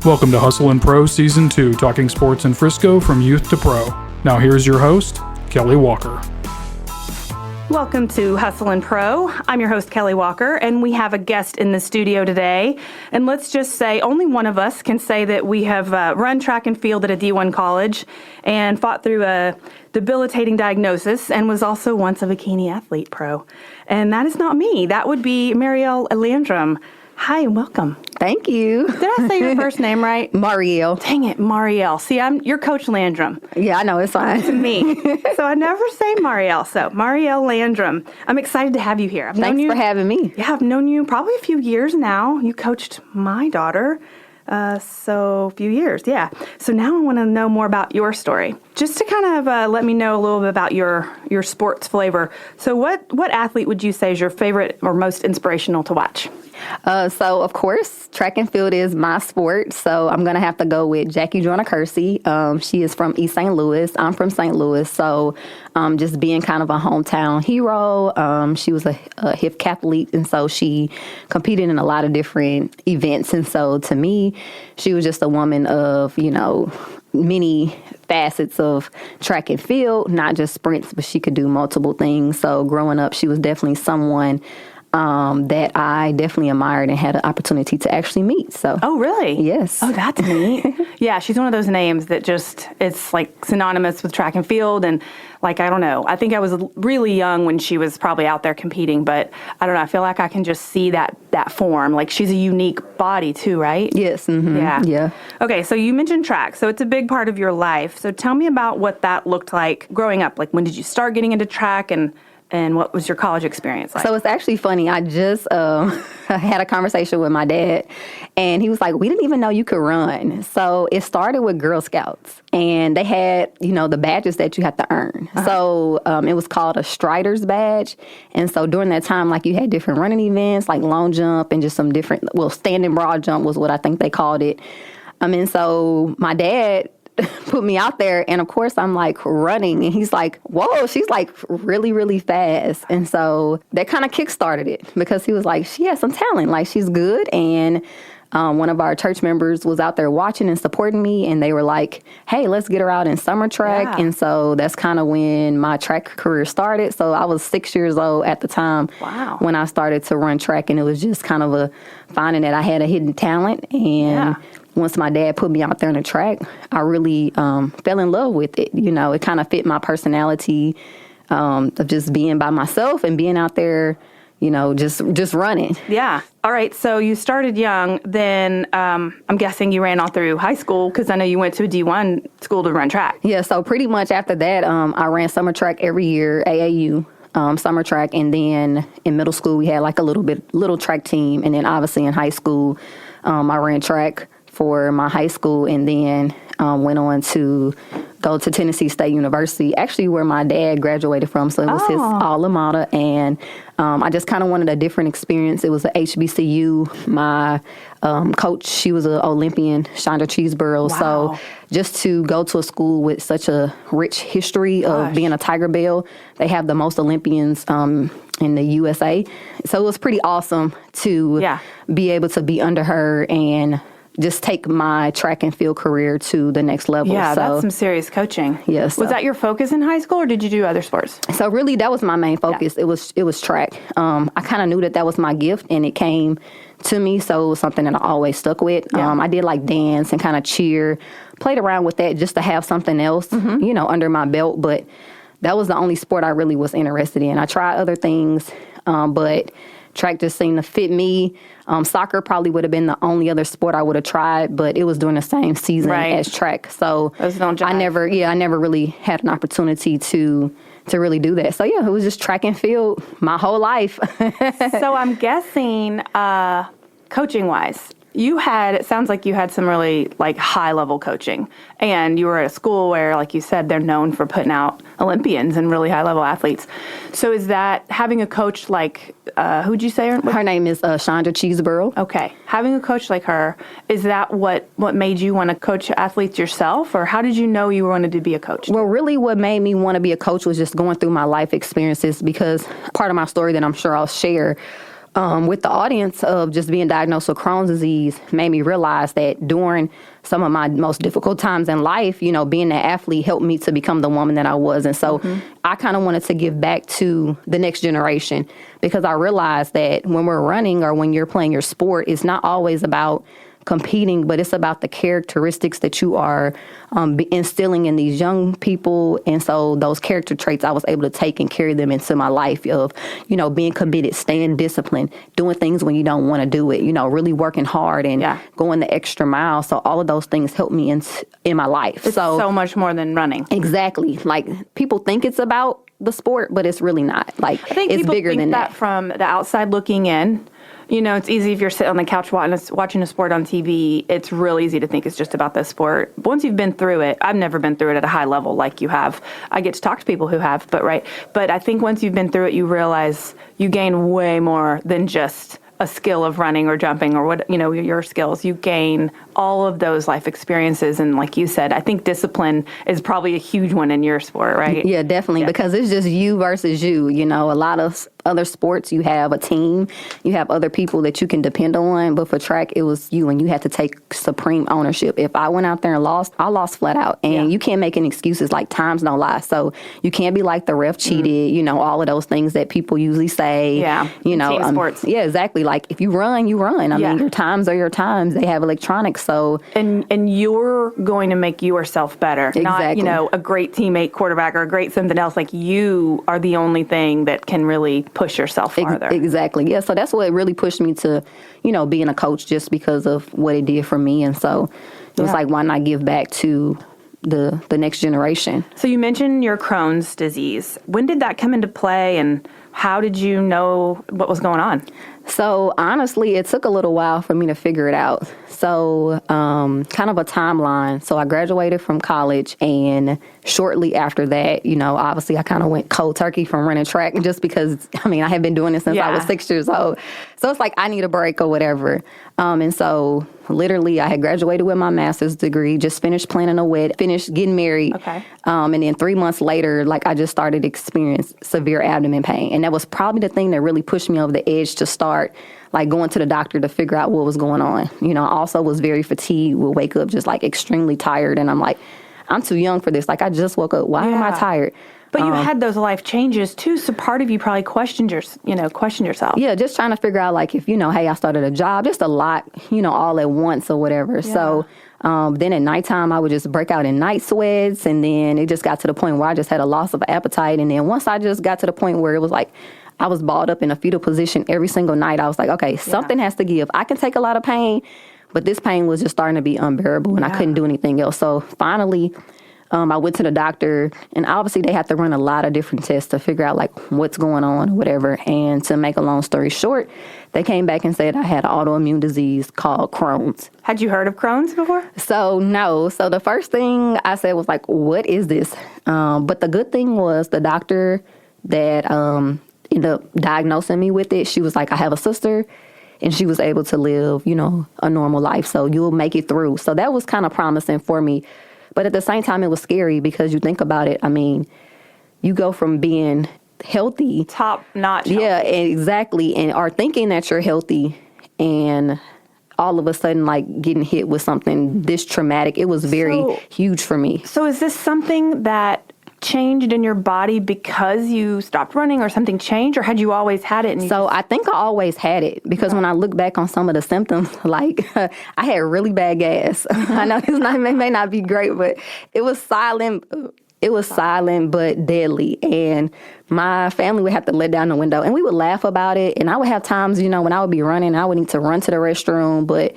Welcome to Hustle and Pro Season 2, talking sports in Frisco from youth to pro. Now here's your host, Kelly Walker. Welcome to Hustle and Pro. I'm your host, Kelly Walker, and we have a guest in the studio today. And let's just say only one of us can say that we have run track and field at a D1 college and fought through a debilitating diagnosis and was also once a bikini athlete pro. And that is not me. That would be Mariele Landrom. Hi, and welcome. Thank you. Did I say your first name right? Mariele. Dang it, Mariele. See, you're Coach Landrom. Yeah, I know, it's fine. To me. So I never say Mariele. So Mariele Landrom. I'm excited to have you here. Thanks for having me. Yeah, I've known you probably a few years now. You coached my daughter. So a few years, yeah. So now I want to know more about your story. Just to kind of let me know a little bit about your sports flavor. So what athlete would you say is your favorite or most inspirational to watch? So, of course, track and field is my sport. So I'm going to have to go with Jackie Joyner-Kersee. She is from East St. Louis. I'm from St. Louis. So just being kind of a hometown hero. She was a HIF athlete, and so she competed in a lot of different events. And so to me, she was just a woman of, many facets of track and field, not just sprints, but she could do multiple things. So growing up, she was definitely someone that I definitely admired and had an opportunity to actually meet. So. Oh, really? Yes. Oh, that's neat. Yeah, she's one of those names that just, it's like synonymous with track and field. And like, I don't know, I think I was really young when she was probably out there competing, but I don't know, I feel like I can just see that form. Like she's a unique body too, right? Yes. Mm-hmm. Yeah. Okay, so you mentioned track. So it's a big part of your life. So tell me about what that looked like growing up. Like when did you start getting into track and what was your college experience like? So it's actually funny. I just had a conversation with my dad, and he was like, we didn't even know you could run. So it started with Girl Scouts, and they had, the badges that you had to earn. Uh-huh. So it was called a Strider's badge. And so during that time, like you had different running events, like long jump and just some different, standing broad jump was what I think they called it. And so my dad put me out there, and of course I'm like running, and he's like, whoa, she's like really, really fast. And so that kind of kickstarted it, because he was like, she has some talent, like she's good. And one of our church members was out there watching and supporting me, and they were like, hey, let's get her out in summer track. Yeah. And so that's kind of when my track career started. So I was 6 years old at the time. Wow. When I started to run track, and it was just kind of a finding that I had a hidden talent. And once my dad put me out there on the track, I really fell in love with it. It kind of fit my personality of just being by myself and being out there, just running. Yeah. All right. So you started young. Then I'm guessing you ran all through high school, because I know you went to a D1 school to run track. Yeah. So pretty much after that, I ran summer track every year, AAU. Summer track, and then in middle school we had like a little track team, and then obviously in high school I ran track for my high school, and then went on to go to Tennessee State University, actually where my dad graduated from. So it was his alma mater, and I just kind of wanted a different experience. It was a HBCU. My coach, she was an Olympian, Chandra Cheeseborough. Wow. So just to go to a school with such a rich history of being a Tiger Belle, they have the most Olympians in the USA. So it was pretty awesome to be able to be under her and just take my track and field career to the next level. Yeah, that's some serious coaching. Yes. Was that your focus in high school, or did you do other sports? So really, that was my main focus. Yeah. It was track. I kind of knew that was my gift, and it came to me, so it was something that I always stuck with. Yeah. I did like dance and kind of cheer, played around with that just to have something else, under my belt. But that was the only sport I really was interested in. I tried other things, but track just seemed to fit me. Soccer probably would have been the only other sport I would have tried, but it was during the same season as track. So I never really had an opportunity to really do that. So yeah, it was just track and field my whole life. So I'm guessing, coaching wise, it sounds like you had some really like high level coaching, and you were at a school where, like you said, they're known for putting out Olympians and really high level athletes. So is that having a coach like, who'd you say? Her name is Chandra Cheeseborough. Okay. Having a coach like her, is that what made you want to coach athletes yourself, or how did you know you wanted to be a coach? Well, really what made me want to be a coach was just going through my life experiences, because part of my story that I'm sure I'll share, with the audience of just being diagnosed with Crohn's disease made me realize that during some of my most difficult times in life, being an athlete helped me to become the woman that I was. And so I kind of wanted to give back to the next generation, because I realized that when we're running or when you're playing your sport, it's not always about competing, but it's about the characteristics that you are instilling in these young people. And so those character traits, I was able to take and carry them into my life of, being committed, staying disciplined, doing things when you don't want to do it, really working hard and going the extra mile. So all of those things helped me in my life. It's so much more than running. Exactly. Like, people think it's about the sport, but it's really not. Like, I think it's bigger than that. From the outside looking in. It's easy if you're sitting on the couch watching a sport on TV. It's real easy to think it's just about the sport. But once you've been through it, I've never been through it at a high level like you have. I get to talk to people who have, but I think once you've been through it, you realize you gain way more than just a skill of running or jumping or your skills. You gain all of those life experiences. And like you said, I think discipline is probably a huge one in your sport, right? Yeah, definitely. Yeah. Because it's just you versus you. A lot of other sports, you have a team, you have other people that you can depend on. But for track, it was you, and you had to take supreme ownership. If I went out there and lost, I lost flat out. And you can't make any excuses. Like, times don't lie. So you can't be like the ref cheated, all of those things that people usually say. Yeah, team sports. Yeah, exactly. Like, if you run, you run. I mean, your times are your times. They have electronics. So and you're going to make yourself better. Exactly. Not, a great teammate quarterback or a great something else. Like, you are the only thing that can really push yourself farther. Exactly. Yeah. So that's what really pushed me to, being a coach, just because of what it did for me. And so it was like, why not give back to the next generation? So you mentioned your Crohn's disease. When did that come into play, and how did you know what was going on? So honestly, it took a little while for me to figure it out. So kind of a timeline. So I graduated from college, and shortly after that, obviously I kind of went cold turkey from running track, just because, I had been doing it since I was 6 years old. So it's like, I need a break or whatever. And so literally I had graduated with my master's degree, just finished planning a wedding, finished getting married. Okay. And then 3 months later, I just started to experience severe abdomen pain. And that was probably the thing that really pushed me over the edge to start going to the doctor to figure out what was going on. I also was very fatigued, would wake up just extremely tired. And I'm like, I'm too young for this. I just woke up. Why am I tired? But you had those life changes too, so part of you probably questioned yourself. Yeah, just trying to figure out if hey, I started a job, just a lot, all at once or whatever. Yeah. So then at nighttime, I would just break out in night sweats, and then it just got to the point where I just had a loss of appetite. And then once I just got to the point where it was I was balled up in a fetal position every single night, I was like, okay, something has to give. I can take a lot of pain, but this pain was just starting to be unbearable, and I couldn't do anything else. So finally, I went to the doctor, and obviously they had to run a lot of different tests to figure out what's going on or whatever. And to make a long story short, they came back and said I had an autoimmune disease called Crohn's. Had you heard of Crohn's before? So no. So the first thing I said was what is this? But the good thing was the doctor that ended up diagnosing me with it, she was like, I have a sister, and she was able to live, a normal life. So you'll make it through. So that was kind of promising for me. But at the same time, it was scary, because you think about it. You go from being healthy, top notch. Yeah, exactly. And are thinking that you're healthy, and all of a sudden, getting hit with something this traumatic. It was very huge for me. So is this something that changed in your body because you stopped running, or something changed, or had you always had it? So I think I always had it, because when I look back on some of the symptoms, I had really bad gas. I know it may not be great, but it was silent. It was silent but deadly. And my family would have to let down the window, and we would laugh about it. And I would have times, when I would be running, I would need to run to the restroom, but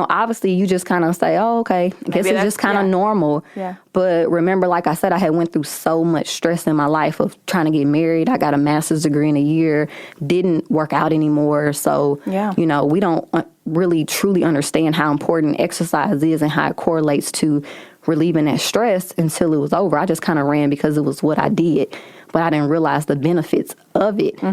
obviously you just kind of say, oh, okay, I guess it's just kind of normal. Yeah. But remember, like I said, I had went through so much stress in my life of trying to get married. I got a master's degree in a year, didn't work out anymore. So, we don't really truly understand how important exercise is and how it correlates to relieving that stress until it was over. I just kind of ran because it was what I did, but I didn't realize the benefits of it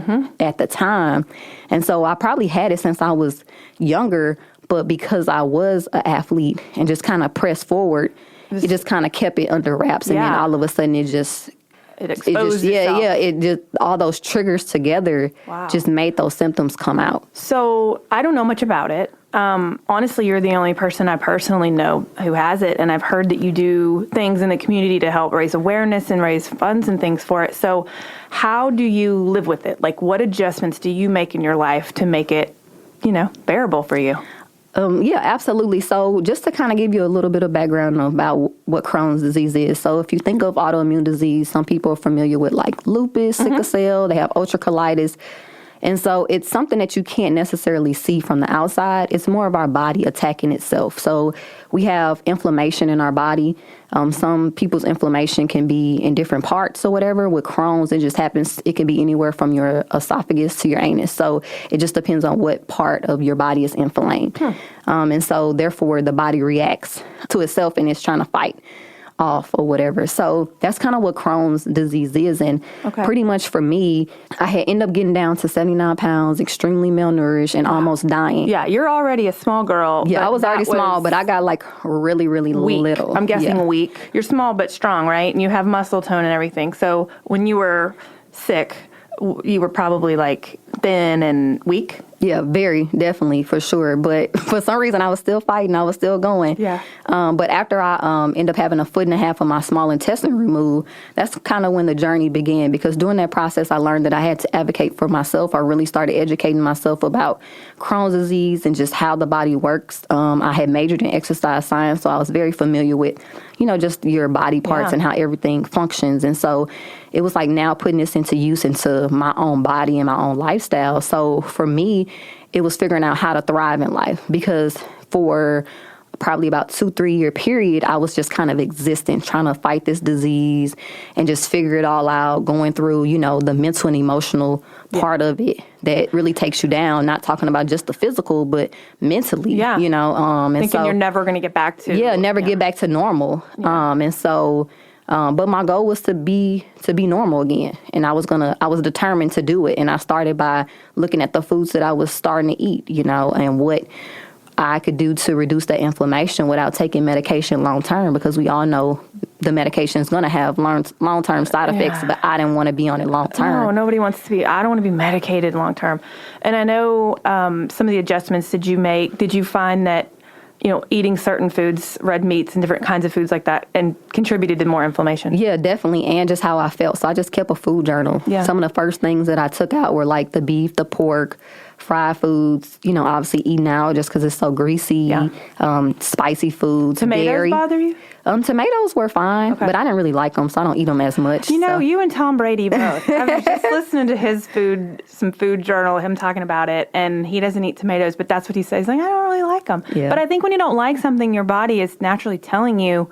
at the time. And so I probably had it since I was younger, but because I was an athlete and just kind of pressed forward, it just kind of kept it under wraps. And then all of a sudden it just It exposed it just all those triggers together just made those symptoms come out. So I don't know much about it. Honestly, you're the only person I personally know who has it, and I've heard that you do things in the community to help raise awareness and raise funds and things for it. So how do you live with it? Like, what adjustments do you make in your life to make it, bearable for you? Yeah, absolutely. So just to kind of give you a little bit of background about what Crohn's disease is. So if you think of autoimmune disease, some people are familiar with like lupus, sickle cell, they have ulcerative. And so it's something that you can't necessarily see from the outside. It's more of our body attacking itself. So we have inflammation in our body. Some people's inflammation can be in different parts or whatever. With Crohn's, it just happens. It can be anywhere from your esophagus to your anus. So it just depends on what part of your body is inflamed. And so therefore the body reacts to itself and it's trying to fight off or whatever. So that's kind of what Crohn's disease is. And pretty much for me, I had ended up getting down to 79 pounds, extremely malnourished and almost dying. Yeah, you're already a small girl. Yeah, I was already small, but I got like really, really weak. little. I'm guessing weak. You're small but strong, right? And you have muscle tone and everything. So when you were sick, you were probably like thin and weak. Yeah, very, definitely, for sure. But for some reason, I was still fighting. I was still going. Yeah. But after I ended up having 1.5 feet of my small intestine removed, that's kind of when the journey began. Because during that process, I learned that I had to advocate for myself. I really started educating myself about Crohn's disease and just how the body works. I had majored in exercise science, so I was very familiar with, just your body parts and how everything functions. And so it was like now putting this into use into my own body and my own lifestyle. So for me, it was figuring out how to thrive in life, because for probably about 2-3 year period, I was just kind of existing, trying to fight this disease and just figure it all out, going through, the mental and emotional part of it that really takes you down, not talking about just the physical, but mentally, and thinking so you're never going to get back to. Get back to normal. And so, but my goal was to be normal again. And I was determined to do it. And I started by looking at the foods that I was starting to eat, and what I could do to reduce the inflammation without taking medication long term, because we all know the medication is going to have long term side effects, but I didn't want to be on it long term. No, nobody wants to be. I don't want to be medicated long term. And I know some of the adjustments did you find that, eating certain foods, red meats and different kinds of foods like that, and contributed to more inflammation? Yeah, definitely. And just how I felt. So I just kept a food journal. Yeah. Some of the first things that I took out were like the beef, the pork, fried foods, obviously eating out just because it's so greasy, spicy foods. Tomatoes bother you? Tomatoes were fine, but I didn't really like them, so I don't eat them as much. You and Tom Brady both. I was just listening to some food journal, him talking about it, and he doesn't eat tomatoes, but that's what he says. He's like, I don't really like them. Yeah. But I think when you don't like something, your body is naturally telling you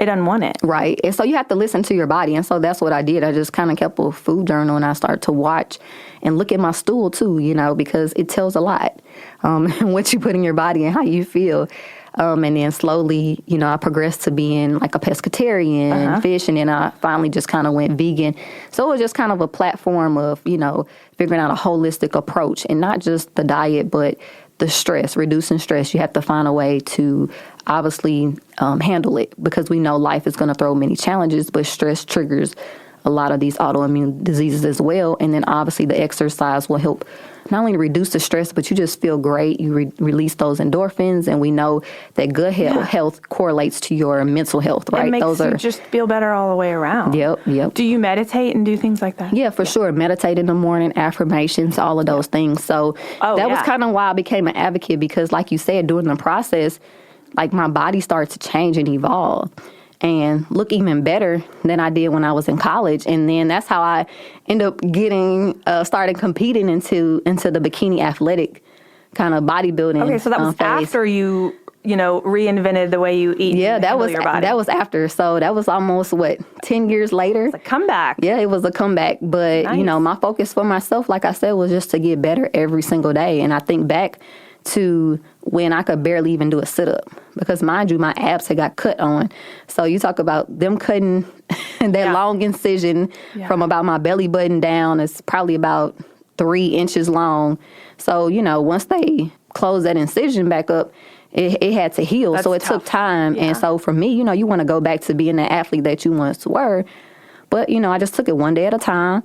it doesn't want it. Right. And so you have to listen to your body. And so that's what I did. I just kind of kept a food journal, and I started to watch and look at my stool too, because it tells a lot, what you put in your body and how you feel. And then slowly, I progressed to being like a pescatarian, fish, and then I finally just kind of went vegan. So it was just kind of a platform of, figuring out a holistic approach, and not just the diet, but the stress, reducing stress. You have to find a way to obviously handle it, because we know life is going to throw many challenges, but stress triggers a lot of these autoimmune diseases as well. And then obviously the exercise will help not only reduce the stress, but you just feel great. You release those endorphins, and we know that good health correlates to your mental health, right? It makes you just feel better all the way around. Yep. Do you meditate and do things like that? Yeah, for sure. Meditate in the morning, affirmations, all of those things. So that was kind of why I became an advocate, because like you said, during the process, like my body started to change and evolve and look even better than I did when I was in college. And then that's how I ended up started competing into the bikini athletic kind of bodybuilding. Okay, so that was after you reinvented the way you eat. Yeah, that was your body. That was after. So that was almost 10 years later. It's a comeback. Yeah, it was a comeback. But nice. My focus for myself, like I said, was just to get better every single day. And I think back to when I could barely even do a sit-up, because mind you, my abs had got cut on. So you talk about them cutting that long incision from about my belly button down. It's probably about 3 inches long. So, once they closed that incision back up, it had to heal. That's so it tough. took time. Yeah. And so for me, you want to go back to being the athlete that you once were. But, I just took it one day at a time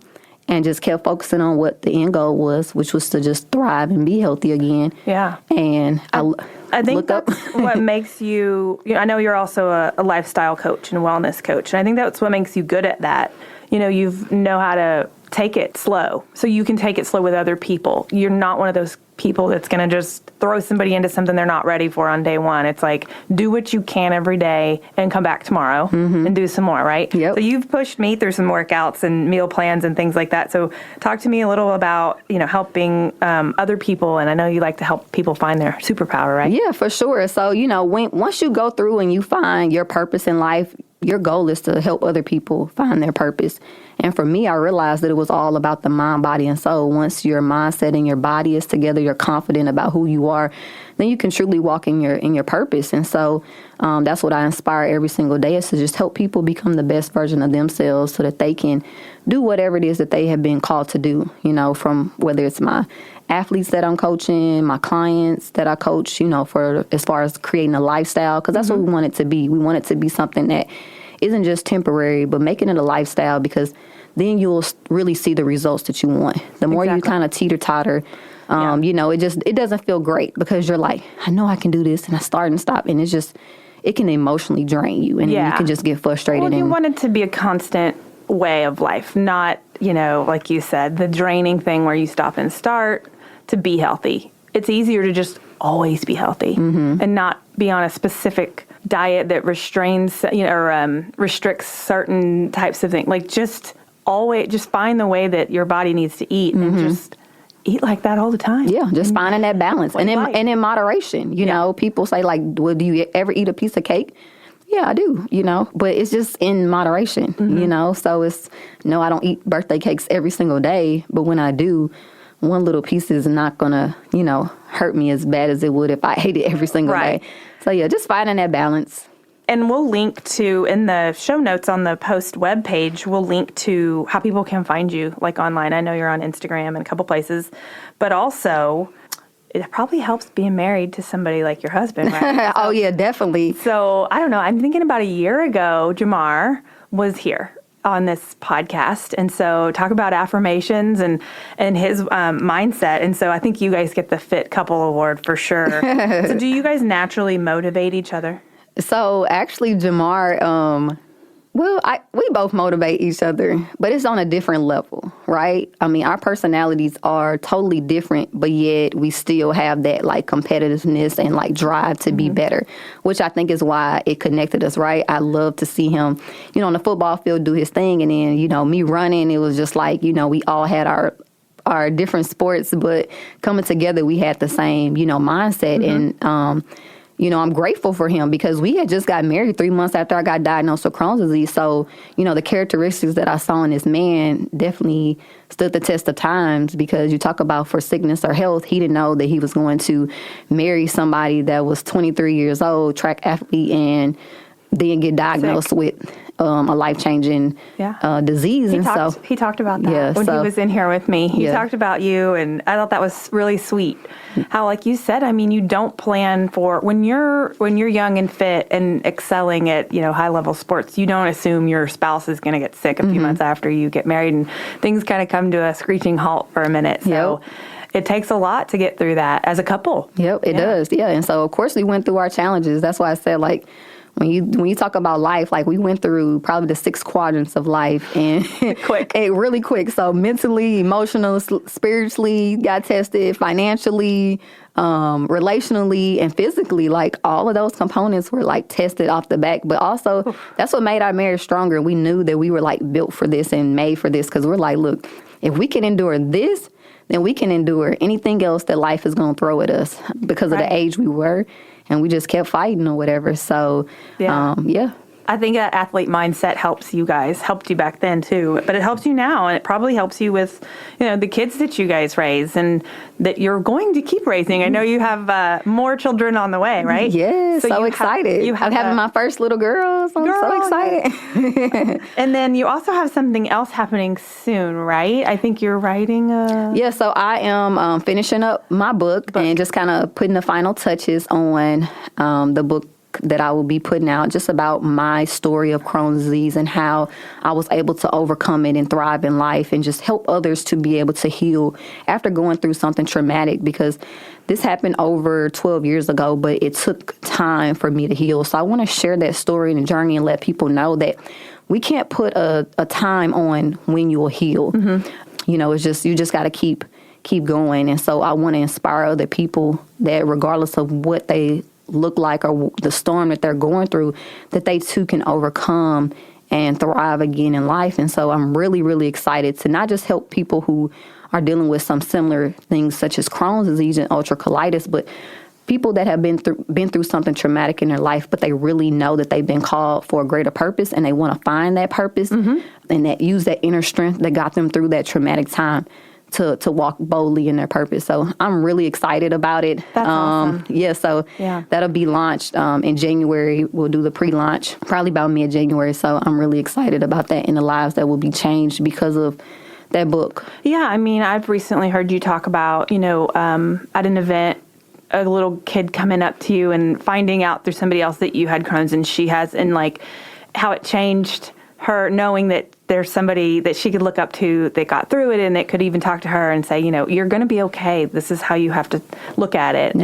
and just kept focusing on what the end goal was, which was to just thrive and be healthy again. Yeah. And I think look up. that's what makes you, I know you're also a lifestyle coach and wellness coach, and I think that's what makes you good at that. You know how to take it slow, so you can take it slow with other people. You're not one of those people that's going to just throw somebody into something they're not ready for on day one. It's like, do what you can every day and come back tomorrow and do some more, right? Yep. So you've pushed me through some workouts and meal plans and things like that. So talk to me a little about, helping other people. And I know you like to help people find their superpower, right? Yeah, for sure. So, once you go through and you find your purpose in life, your goal is to help other people find their purpose. And for me, I realized that it was all about the mind, body, and soul. Once your mindset and your body is together, you're confident about who you are, then you can truly walk in your purpose. And so that's what I inspire every single day, is to just help people become the best version of themselves so that they can do whatever it is that they have been called to do, from whether it's my athletes that I'm coaching, my clients that I coach, for as far as creating a lifestyle, because that's what we want it to be. We want it to be something that isn't just temporary, but making it a lifestyle, because then you'll really see the results that you want. The more you kind of teeter-totter, it doesn't feel great, because you're like, I know I can do this, and I start and stop, and it can emotionally drain you, and then you can just get frustrated. Well, you want it to be a constant way of life, not, like you said, the draining thing where you stop and start to be healthy. It's easier to just always be healthy and not be on a specific diet that restrains, or restricts certain types of things. Like just find the way that your body needs to eat and just eat like that all the time. Yeah, just finding that balance and in moderation. People say like, well, do you ever eat a piece of cake? Yeah, I do, but it's just in moderation, so it's, no, I don't eat birthday cakes every single day, but when I do, one little piece is not going to, hurt me as bad as it would if I ate it every single day. So yeah, just finding that balance. And we'll link to, in the show notes on the Post webpage, we'll link to how people can find you, like online. I know you're on Instagram and a couple places, but also it probably helps being married to somebody like your husband, right? Oh, yeah, definitely. So I don't know. I'm thinking about a year ago, Jamar was here on this podcast. And so talk about affirmations and his mindset. And so I think you guys get the Fit Couple Award for sure. So do you guys naturally motivate each other? So actually, Jamar, we both motivate each other, but it's on a different level, right? I mean, our personalities are totally different, but yet we still have that like competitiveness and like drive to be better, which I think is why it connected us, right? I love to see him, on the football field do his thing. And then, me running, it was just like, we all had our different sports, but coming together, we had the same, mindset. And, I'm grateful for him because we had just got married 3 months after I got diagnosed with Crohn's disease. So, the characteristics that I saw in this man definitely stood the test of times, because you talk about for sickness or health, he didn't know that he was going to marry somebody that was 23 years old, track athlete, and then get diagnosed with a life-changing disease. He talked about that when he was in here with me. He talked about you, and I thought that was really sweet. How, like you said, I mean, you don't plan for when you're young and fit and excelling at high-level sports. You don't assume your spouse is going to get sick a few months after you get married, and things kind of come to a screeching halt for a minute. So. It takes a lot to get through that as a couple. Yep, it does. Yeah, and so of course we went through our challenges. That's why I said like. When you talk about life, like we went through probably the 6 quadrants of life, and really quick. So mentally, emotionally, spiritually, got tested, financially, relationally, and physically. Like all of those components were like tested off the back. But also, that's what made our marriage stronger. We knew that we were like built for this and made for this, because we're like, look, if we can endure this, then we can endure anything else that life is going to throw at us because of the age we were. And we just kept fighting or whatever. So, I think that athlete mindset helped you back then too, but it helps you now, and it probably helps you with, the kids that you guys raise and that you're going to keep raising. I know you have more children on the way, right? Yeah, so excited. I'm having my first little girl, so I'm so excited. And then you also have something else happening soon, right? I think you're writing a... Yeah, so I am finishing up my book and just kind of putting the final touches on the book that I will be putting out just about my story of Crohn's disease and how I was able to overcome it and thrive in life and just help others to be able to heal after going through something traumatic, because this happened over 12 years ago, but it took time for me to heal. So I want to share that story and journey and let people know that we can't put a time on when you will heal. You know, it's just, you just got to keep going. And so I want to inspire other people that regardless of what they look like or the storm that they're going through, that they too can overcome and thrive again in life. And so I'm really, really excited to not just help people who are dealing with some similar things such as Crohn's disease and ulcerative colitis, but people that have been through something traumatic in their life, but they really know that they've been called for a greater purpose and they want to find that purpose and that use that inner strength that got them through that traumatic time to walk boldly in their purpose. So I'm really excited about it. That's awesome. Yeah, so that'll be launched in January. We'll do the pre-launch probably about mid-January. So I'm really excited about that and the lives that will be changed because of that book. Yeah, I mean, I've recently heard you talk about, you know, at an event, a little kid coming up to you and finding out through somebody else that you had Crohn's and she has, and like how it changed her knowing that there's somebody that she could look up to that got through it and that could even talk to her and say, you know, you're going to be okay. This is how you have to look at it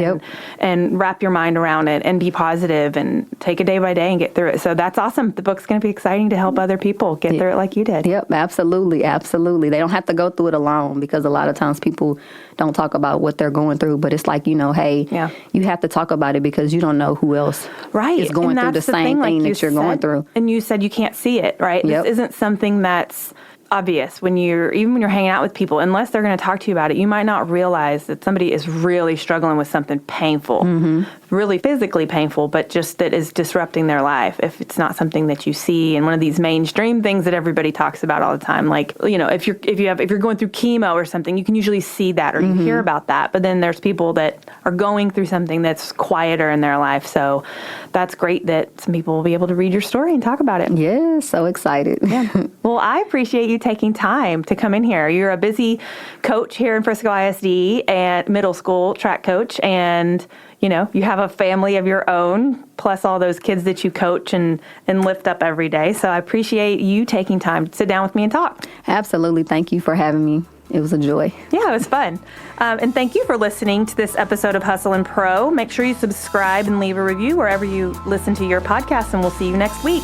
and wrap your mind around it and be positive and take it day by day and get through it. So that's awesome. The book's going to be exciting to help other people get through it like you did. Yep, absolutely. Absolutely. They don't have to go through it alone, because a lot of times people don't talk about what they're going through, but it's like, you know, hey, you have to talk about it because you don't know who else is going through the same thing that you're going through. And you said you can't see it, right? Yep. This isn't something that's obvious when you're hanging out with people. Unless they're going to talk to you about it, you might not realize that somebody is really struggling with something painful, really physically painful, but just that is disrupting their life if it's not something that you see. And one of these mainstream things that everybody talks about all the time, like, you know, if you're going through chemo or something, you can usually see that or you hear about that. But then there's people that are going through something that's quieter in their life. So that's great that some people will be able to read your story and talk about it. Yeah, so excited. Yeah. Well, I appreciate you taking time to come in here. You're a busy coach here in Frisco ISD and middle school track coach, and you know, you have a family of your own, plus all those kids that you coach and lift up every day. So I appreciate you taking time to sit down with me and talk. Absolutely. Thank you for having me. It was a joy. Yeah, it was fun. And thank you for listening to this episode of Hustle and Pro. Make sure you subscribe and leave a review wherever you listen to your podcast, and we'll see you next week.